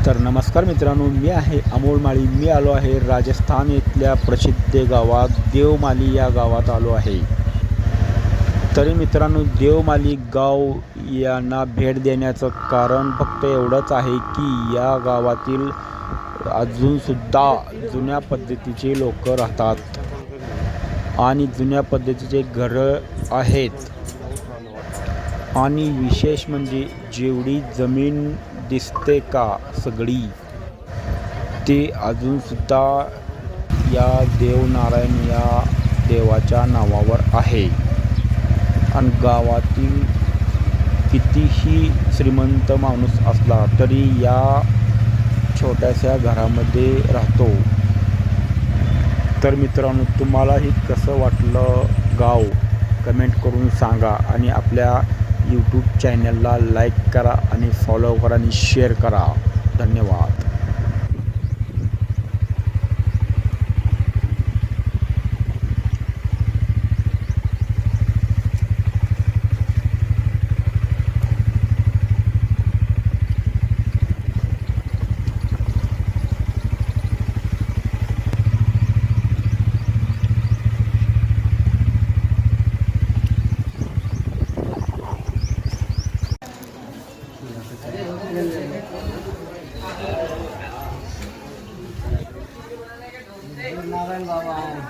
तर नमस्कार मित्रांनो, मी आहे अमोल माळी. मी आलो आहे राजस्थान येथल्या प्रसिद्ध गावात देवमाली या गावात आलो आहे. तरी मित्रांनो, देवमाली गाव यांना भेट देण्याचं कारण फक्त एवढंच आहे की या गावातील अजूनसुद्धा जुन्या पद्धतीचे लोक राहतात आणि जुन्या पद्धतीचे घरं आहेत. आणि विशेष म्हणजे जेवढी जमीन दिसते का सगळी, ते अजूनसुद्धा या देवनारायण या देवाच्या नावावर आहे. आणि गावातील कितीही श्रीमंत माणूस असला तरी या छोट्याशा घरामध्ये राहतो. तर मित्रांनो, तुम्हालाही कसं वाटलं गाव कमेंट करून सांगा आणि आपल्या यूट्यूब चॅनलला लाईक करा आणि फॉलो करा आणि शेअर करा. धन्यवाद. नारायण बाबा आहे.